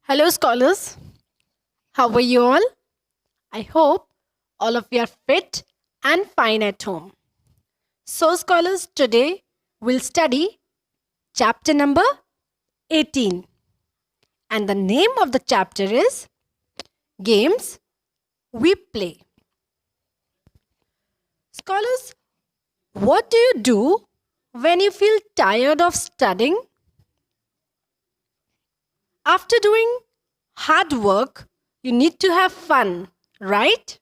Hello, scholars. How are you all? I hope all of you are fit and fine at home. So, scholars, today we'll study chapter number 18. And the name of the chapter is Games We Play. Scholars, what do you do when you feel tired of studying? After doing hard work, you need to have fun, right?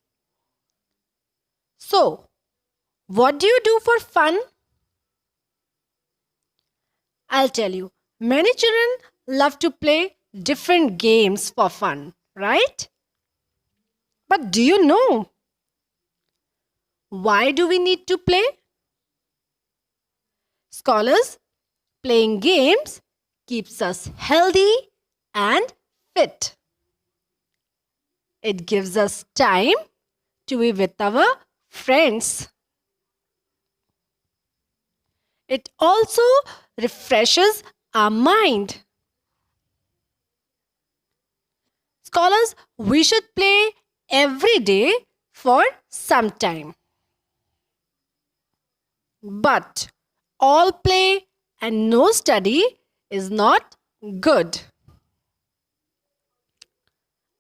So, what do you do for fun? I'll tell you, many children love to play different games for fun, right? But do you know why do we need to play? Scholars, playing games keeps us healthy and fit. It gives us time to be with our friends. It also refreshes our mind. Scholars, we should play every day for some time. But all play and no study is not good.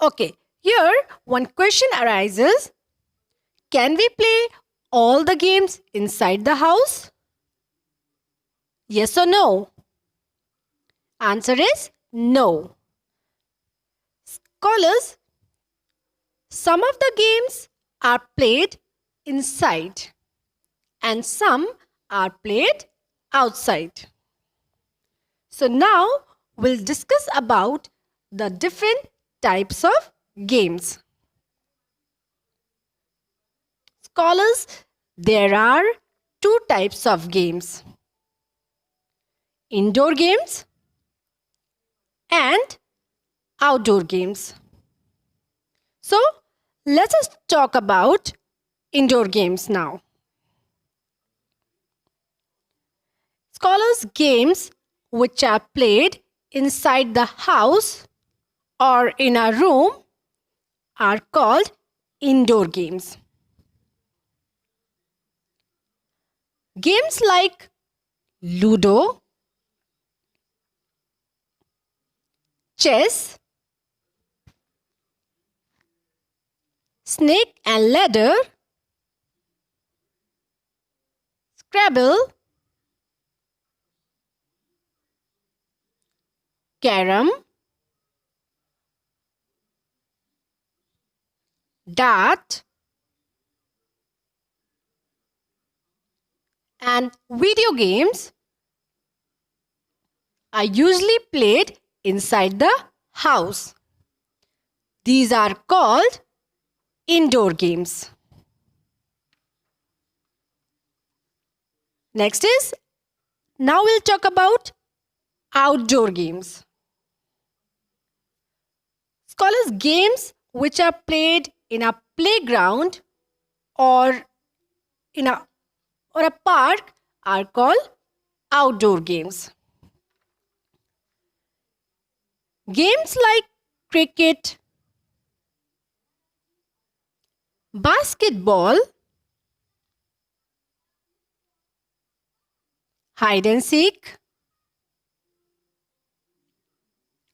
Okay, here one question arises. Can we play all the games inside the house? Yes or no? Answer is no. Scholars, some of the games are played inside and some are played outside. So now we'll discuss about the different types of games. Scholars, there are two types of games: indoor games and outdoor games. So let us talk about indoor games now. Scholars, games which are played inside the house or in a room are called indoor games. Games like Ludo, chess, snake and ladder, Scrabble, carom, dart, and video games are usually played inside the house. These are called indoor games. Next is, now we'll talk about outdoor games. Scholars, games which are played in a playground or in a park are called outdoor games. Games like cricket, basketball, hide and seek,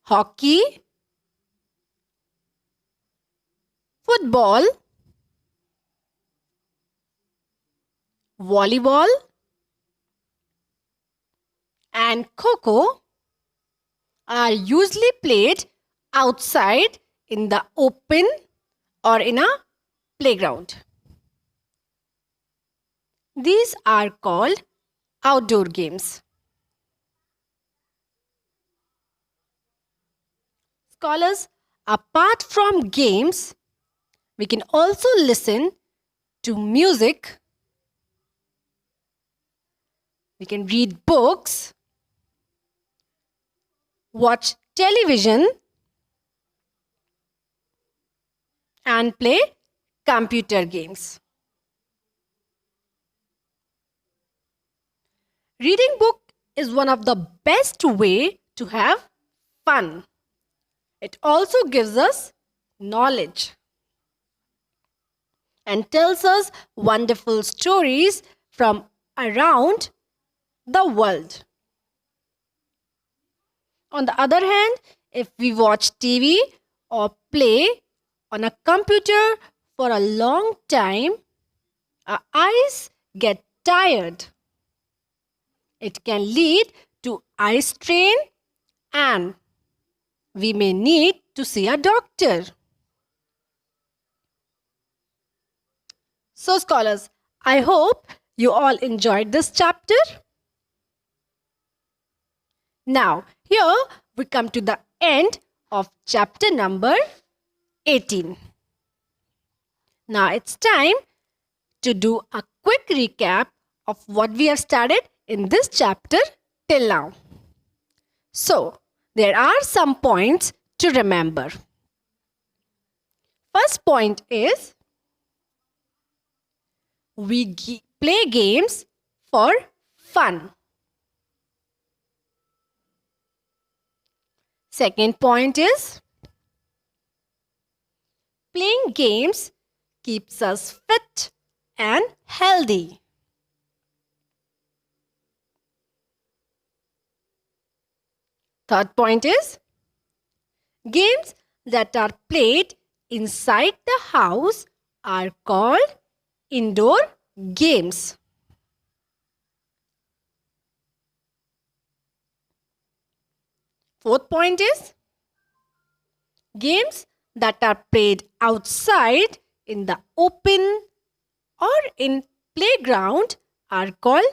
hockey, football, volleyball, and kho are usually played outside in the open or in a playground. These are called outdoor games. Scholars, apart from games, we can also listen to music, we can read books, watch television, and play computer games. Reading book is one of the best way to have fun. It also gives us knowledge and tells us wonderful stories from around the world. On the other hand, if we watch TV or play on a computer for a long time, our eyes get tired. It can lead to eye strain and we may need to see a doctor. So, scholars, I hope you all enjoyed this chapter. Now, here we come to the end of chapter number 18. Now, it's time to do a quick recap of what we have studied in this chapter till now. So, there are some points to remember. First point is we play games for fun. Second point is playing games keeps us fit and healthy. Third point is games that are played inside the house are called indoor games. Fourth point is games that are played outside in the open or in playground are called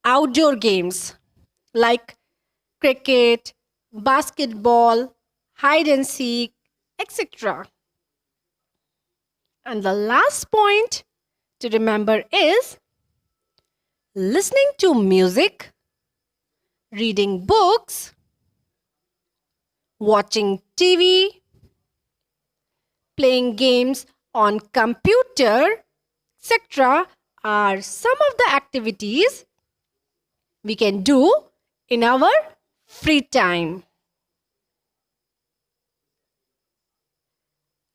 outdoor games like cricket, basketball, hide and seek, etc. And the last point to remember is listening to music, reading books, watching TV, playing games on computer, etc. are some of the activities we can do in our free time.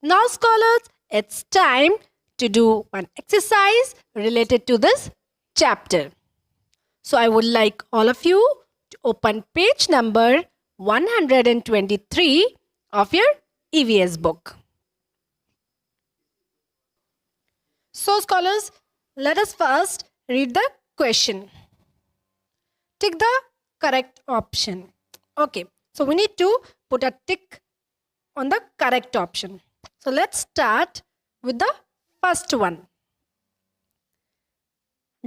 Now, scholars, it's time to do one exercise related to this chapter. So, I would like all of you to open page number 123 of your EVS book. So, scholars, let us first read the question. Tick the correct option. Okay, so we need to put a tick on the correct option. So, let's start with the first one.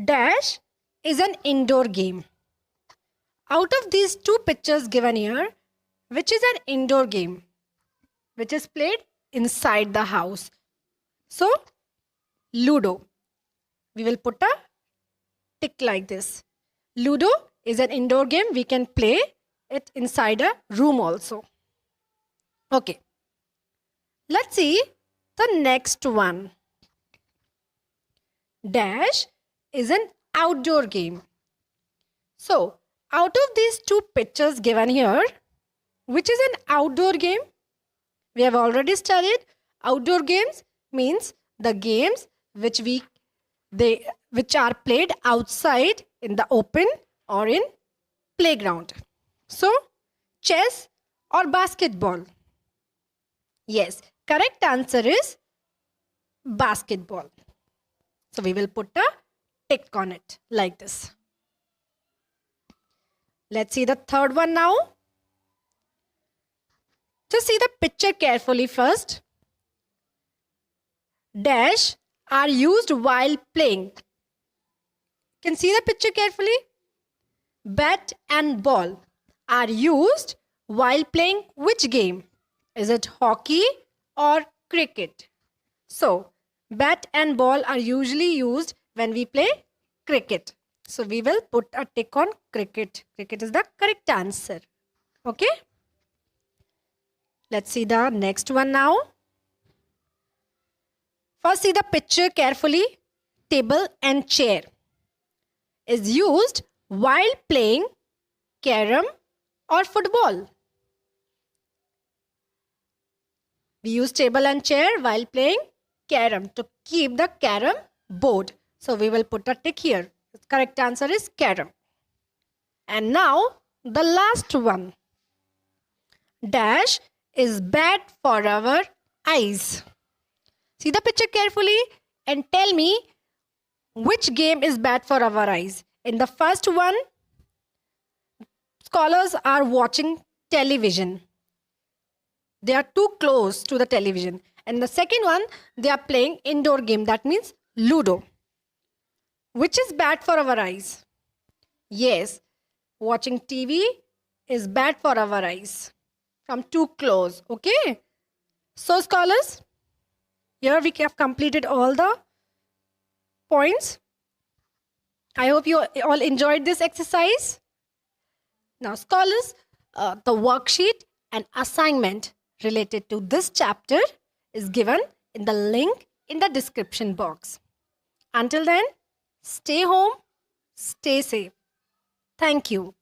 Dash is an indoor game. Out of these two pictures given here, which is an indoor game, which is played inside the house? So, Ludo. We will put a tick like this. Ludo is an indoor game. We can play it inside a room also. Okay. Let's see the next one. Dash is an outdoor game. So, out of these two pictures given here, which is an outdoor game? We have already studied outdoor games means the games which are played outside in the open or in playground. So, chess or basketball? Yes, correct answer is basketball. So, we will put a tick on it like this. Let's see the third one now. Just see the picture carefully first. Dash are used while playing. Can see the picture carefully? Bat and ball are used while playing which game? Is it hockey or cricket? So, bat and ball are usually used when we play cricket. So, we will put a tick on cricket. Cricket is the correct answer. Okay? Let's see the next one now. First, see the picture carefully. Table and chair is used while playing carom or football. We use table and chair while playing carom to keep the carom board. So we will put a tick here. The correct answer is carom. And now the last one. Dash is bad for our eyes. See the picture carefully and tell me which game is bad for our eyes. In the first one, scholars are watching television. They are too close to the television. And the second one, they are playing indoor game. That means Ludo. Which is bad for our eyes? Yes, watching TV is bad for our eyes. From too close. Okay. So scholars, here we have completed all the points. I hope you all enjoyed this exercise. Now scholars, the worksheet and assignment related to this chapter is given in the link in the description box. Until then, stay home, stay safe. Thank you.